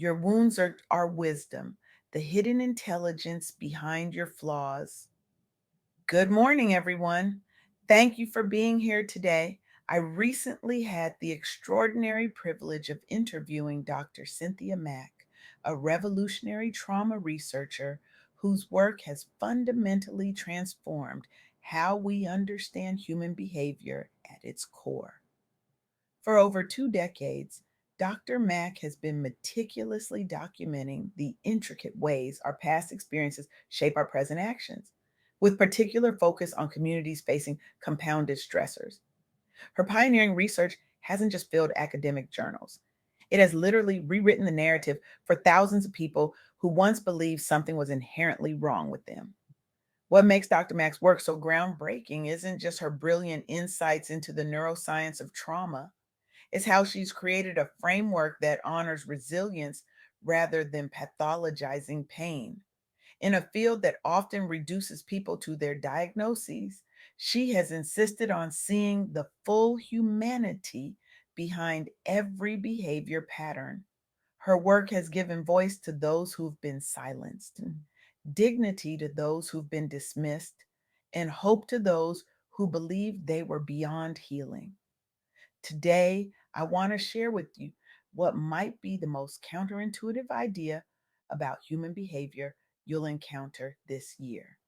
Your wounds are wisdom, the hidden intelligence behind your flaws. Good morning, everyone. Thank you for being here today. I recently had the extraordinary privilege of interviewing Dr. Cynthia Mack, a revolutionary trauma researcher whose work has fundamentally transformed how we understand human behavior at its core. For over 2 decades, Dr. Mack has been meticulously documenting the intricate ways our past experiences shape our present actions, with particular focus on communities facing compounded stressors. Her pioneering research hasn't just filled academic journals, it has literally rewritten the narrative for thousands of people who once believed something was inherently wrong with them. What makes Dr. Mack's work so groundbreaking isn't just her brilliant insights into the neuroscience of trauma, is how she's created a framework that honors resilience rather than pathologizing pain. In a field that often reduces people to their diagnoses, she has insisted on seeing the full humanity behind every behavior pattern. Her work has given voice to those who've been silenced, dignity to those who've been dismissed, and hope to those who believed they were beyond healing. Today, I want to share with you what might be the most counterintuitive idea about human behavior you'll encounter this year.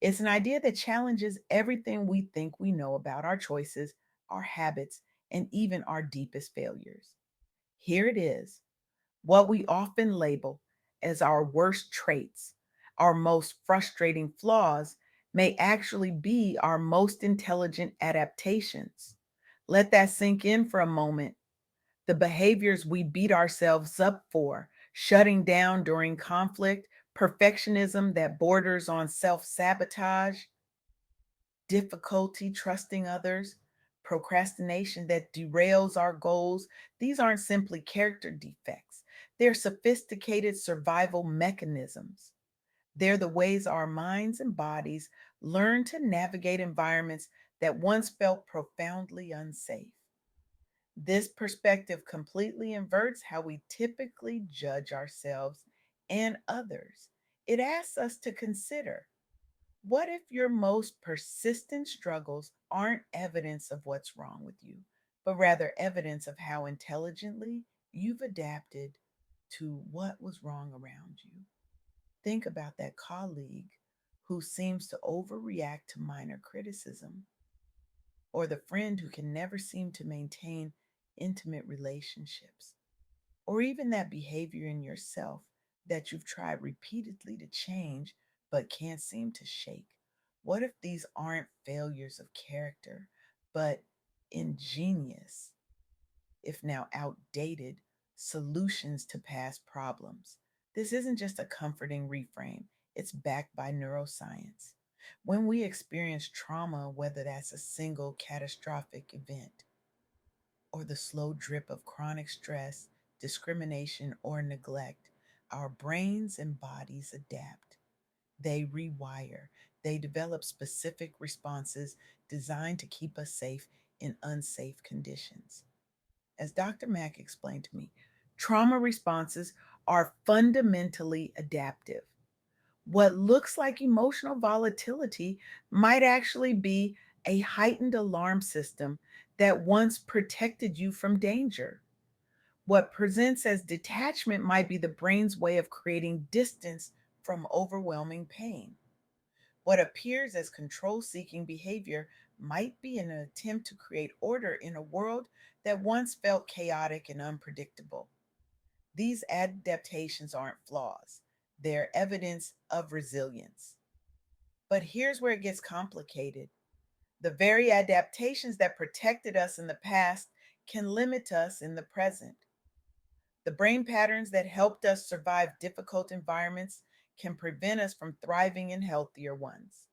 It's an idea that challenges everything we think we know about our choices, our habits, and even our deepest failures. Here it is: what we often label as our worst traits, our most frustrating flaws, may actually be our most intelligent adaptations. Let that sink in for a moment. The behaviors we beat ourselves up for, shutting down during conflict, perfectionism that borders on self sabotage, difficulty trusting others, procrastination that derails our goals, these aren't simply character defects. They're sophisticated survival mechanisms. They're the ways our minds and bodies learn to navigate environments that once felt profoundly unsafe. This perspective completely inverts how we typically judge ourselves and others. It asks us to consider, what if your most persistent struggles aren't evidence of what's wrong with you, but rather evidence of how intelligently you've adapted to what was wrong around you? Think about that colleague who seems to overreact to minor criticism, or the friend who can never seem to maintain intimate relationships, or even that behavior in yourself that you've tried repeatedly to change but can't seem to shake. What if these aren't failures of character, but ingenious, if now outdated, solutions to past problems? This isn't just a comforting reframe, it's backed by neuroscience. When we experience trauma, whether that's a single catastrophic event or the slow drip of chronic stress, discrimination, or neglect, our brains and bodies adapt. They rewire. They develop specific responses designed to keep us safe in unsafe conditions. As Dr. Mack explained to me, trauma responses are fundamentally adaptive. What looks like emotional volatility might actually be a heightened alarm system that once protected you from danger. What presents as detachment might be the brain's way of creating distance from overwhelming pain. What appears as control seeking behavior might be an attempt to create order in a world that once felt chaotic and unpredictable. These adaptations aren't flaws, they're evidence of resilience. But here's where it gets complicated. The very adaptations that protected us in the past can limit us in the present. The brain patterns that helped us survive difficult environments can prevent us from thriving in healthier ones.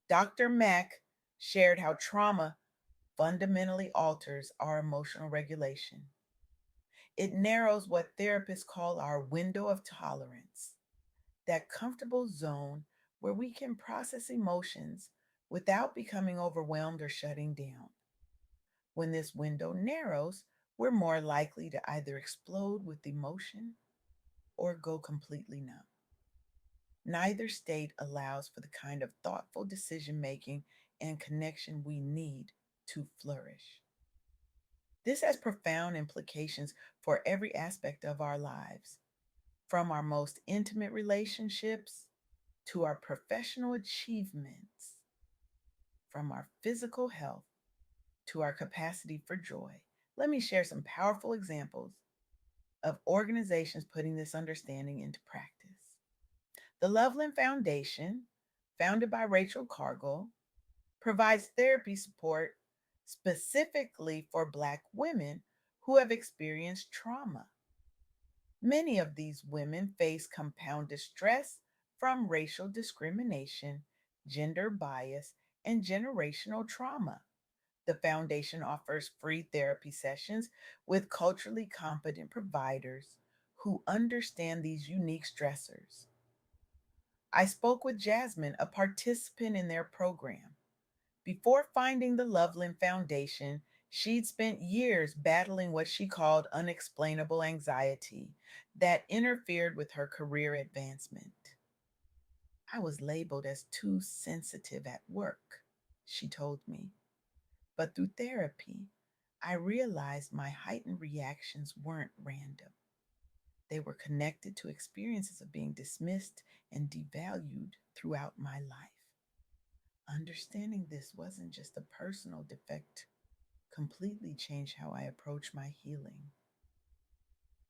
Dr. Mack shared how trauma fundamentally alters our emotional regulation. It narrows what therapists call our window of tolerance, that comfortable zone where we can process emotions without becoming overwhelmed or shutting down. When this window narrows, we're more likely to either explode with emotion or go completely numb. Neither state allows for the kind of thoughtful decision making and connection we need to flourish. This has profound implications for every aspect of our lives, from our most intimate relationships to our professional achievements, from our physical health to our capacity for joy. Let me share some powerful examples of organizations putting this understanding into practice. The Loveland Foundation, founded by Rachel Cargill, provides therapy support specifically for Black women who have experienced trauma. Many of these women face compounded stress from racial discrimination, gender bias, and generational trauma. The foundation offers free therapy sessions with culturally competent providers who understand these unique stressors. I spoke with Jasmine, a participant in their program. Before finding the Loveland Foundation, she'd spent years battling what she called unexplainable anxiety that interfered with her career advancement. I was labeled as too sensitive at work, she told me. But through therapy, I realized my heightened reactions weren't random. They were connected to experiences of being dismissed and devalued throughout my life. Understanding this wasn't just a personal defect, completely changed how I approach my healing.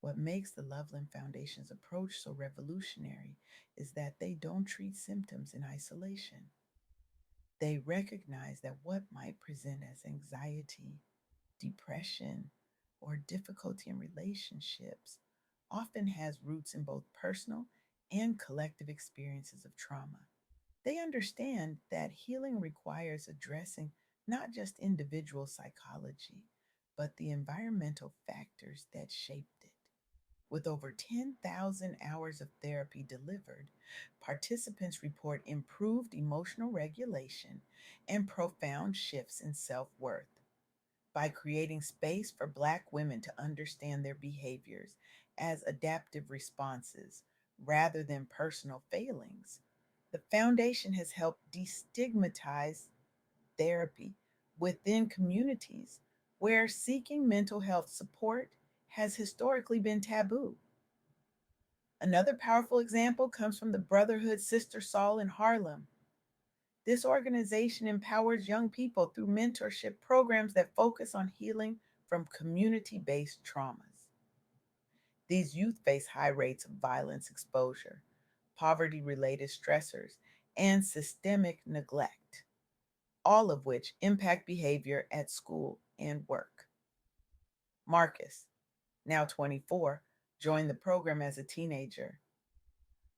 What makes the Loveland Foundation's approach so revolutionary is that they don't treat symptoms in isolation. They recognize that what might present as anxiety, depression, or difficulty in relationships often has roots in both personal and collective experiences of trauma. They understand that healing requires addressing not just individual psychology, but the environmental factors that shaped it. With over 10,000 hours of therapy delivered, participants report improved emotional regulation and profound shifts in self worth. By creating space for Black women to understand their behaviors as adaptive responses rather than personal failings, the foundation has helped destigmatize therapy within communities where seeking mental health support has historically been taboo. Another powerful example comes from the Brotherhood Sister Saul in Harlem. This organization empowers young people through mentorship programs that focus on healing from community based traumas. These youth face high rates of violence exposure, poverty related stressors, and systemic neglect, all of which impact behavior at school and work. Marcus, now 24, joined the program as a teenager.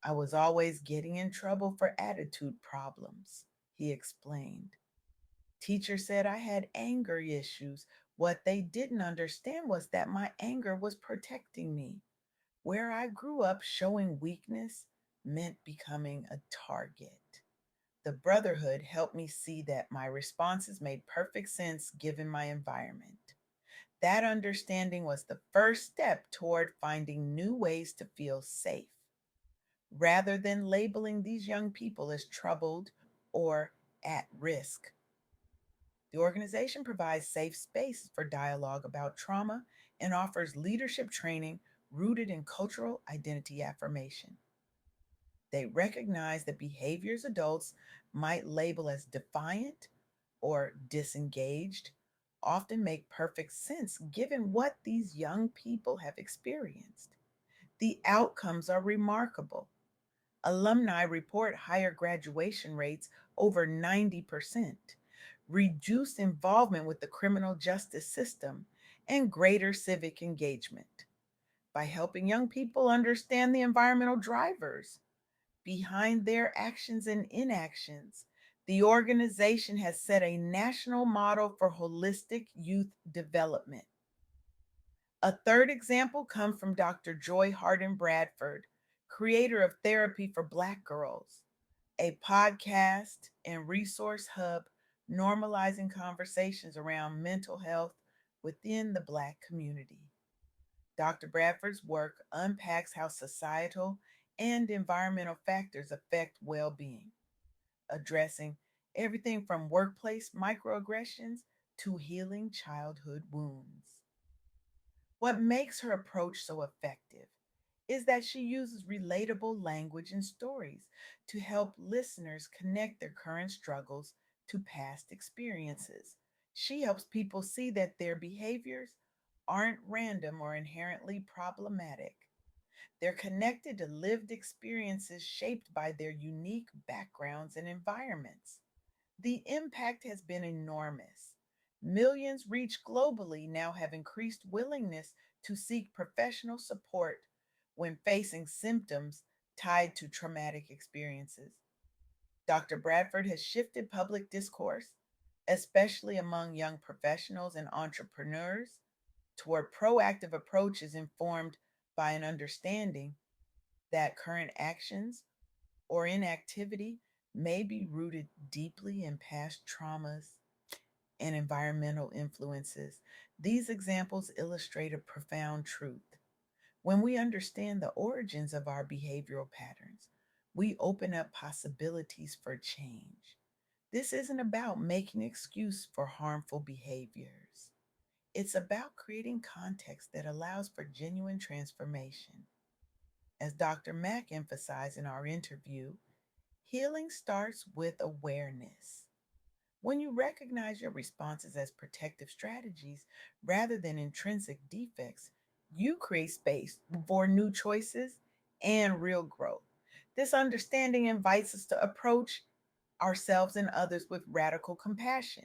I was always getting in trouble for attitude problems, he explained. Teacher said I had anger issues. What they didn't understand was that my anger was protecting me. Where I grew up, showing weakness meant becoming a target. The Brotherhood helped me see that my responses made perfect sense given my environment. That understanding was the first step toward finding new ways to feel safe, rather than labeling these young people as troubled or at risk. The organization provides safe spaces for dialogue about trauma and offers leadership training rooted in cultural identity affirmation. They recognize that behaviors adults might label as defiant or disengaged often make perfect sense given what these young people have experienced. The outcomes are remarkable. Alumni report higher graduation rates over 90%, reduced involvement with the criminal justice system, and greater civic engagement. By helping young people understand the environmental drivers behind their actions and inactions, the organization has set a national model for holistic youth development. A third example comes from Dr. Joy Harden Bradford, creator of Therapy for Black Girls, a podcast and resource hub normalizing conversations around mental health, within the Black community. Dr. Bradford's work unpacks how societal and environmental factors affect well being, addressing everything from workplace microaggressions to healing childhood wounds. What makes her approach so effective is that she uses relatable language and stories to help listeners connect their current struggles to past experiences. She helps people see that their behaviors aren't random or inherently problematic. They're connected to lived experiences shaped by their unique backgrounds and environments. The impact has been enormous. Millions reached globally now have increased willingness to seek professional support when facing symptoms tied to traumatic experiences. Dr. Bradford has shifted public discourse, especially among young professionals and entrepreneurs, toward proactive approaches informed by an understanding that current actions or inactivity may be rooted deeply in past traumas and environmental influences. These examples illustrate a profound truth. When we understand the origins of our behavioral patterns, we open up possibilities for change. This isn't about making excuse for harmful behaviors. It's about creating context that allows for genuine transformation. As Dr. Mack emphasized in our interview, healing starts with awareness. When you recognize your responses as protective strategies rather than intrinsic defects, you create space for new choices and real growth. This understanding invites us to approach ourselves and others with radical compassion.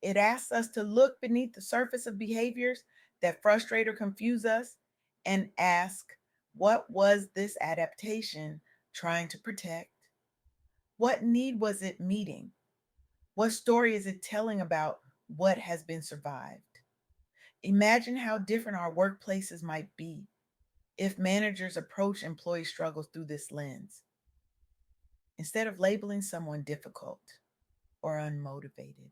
It asks us to look beneath the surface of behaviors that frustrate or confuse us and ask, what was this adaptation trying to protect? What need was it meeting? What story is it telling about what has been survived? Imagine how different our workplaces might be if managers approach employee struggles through this lens. Instead of labeling someone difficult or unmotivated,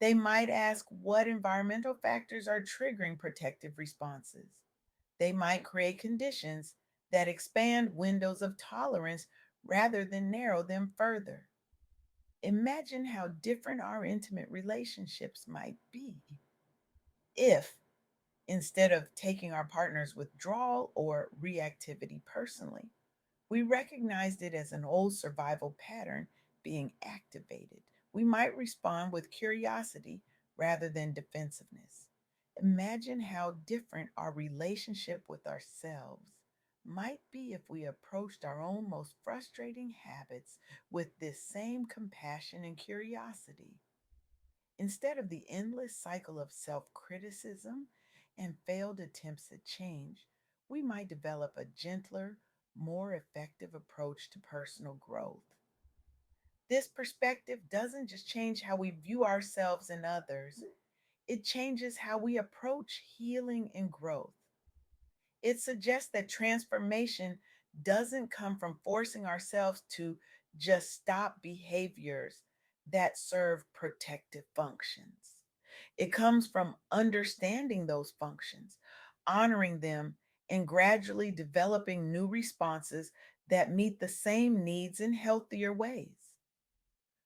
they might ask what environmental factors are triggering protective responses. They might create conditions that expand windows of tolerance rather than narrow them further. Imagine how different our intimate relationships might be if, instead of taking our partner's withdrawal or reactivity personally, we recognized it as an old survival pattern being activated. We might respond with curiosity rather than defensiveness. Imagine how different our relationship with ourselves might be if we approached our own most frustrating habits with this same compassion and curiosity. Instead of the endless cycle of self criticism and failed attempts at change, we might develop a gentler, more effective approach to personal growth. This perspective doesn't just change how we view ourselves and others, it changes how we approach healing and growth. It suggests that transformation doesn't come from forcing ourselves to just stop behaviors that serve protective functions. It comes from understanding those functions, honoring them, and gradually developing new responses that meet the same needs in healthier ways.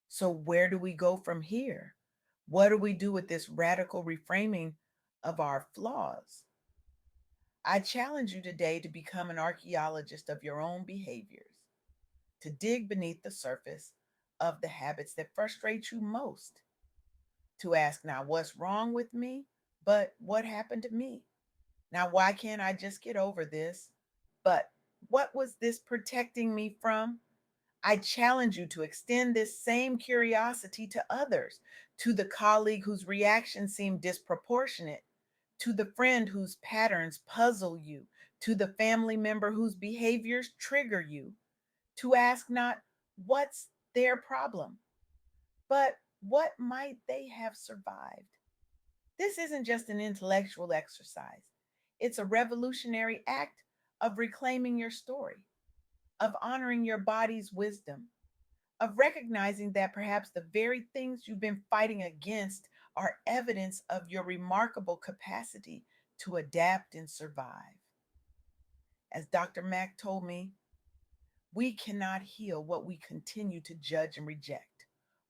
So, where do we go from here? What do we do with this radical reframing of our flaws? I challenge you today to become an archaeologist of your own behaviors, to dig beneath the surface of the habits that frustrate you most, to ask, now, what's wrong with me? But what happened to me? Now, why can't I just get over this? But what was this protecting me from? I challenge you to extend this same curiosity to others, to the colleague whose reactions seem disproportionate, to the friend whose patterns puzzle you, to the family member whose behaviors trigger you, to ask not what's their problem, but what might they have survived. This isn't just an intellectual exercise, it's a revolutionary act of reclaiming your story, of honoring your body's wisdom, of recognizing that perhaps the very things you've been fighting against are evidence of your remarkable capacity to adapt and survive. As Dr. Mack told me, we cannot heal what we continue to judge and reject.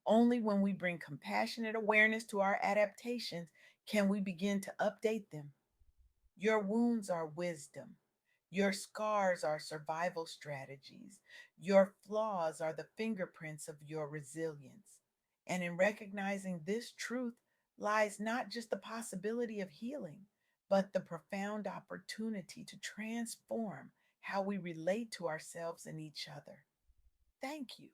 Only when we bring compassionate awareness to our adaptations can we begin to update them. Your wounds are wisdom. Your scars are survival strategies. Your flaws are the fingerprints of your resilience. And in recognizing this truth lies not just the possibility of healing, but the profound opportunity to transform how we relate to ourselves and each other. Thank you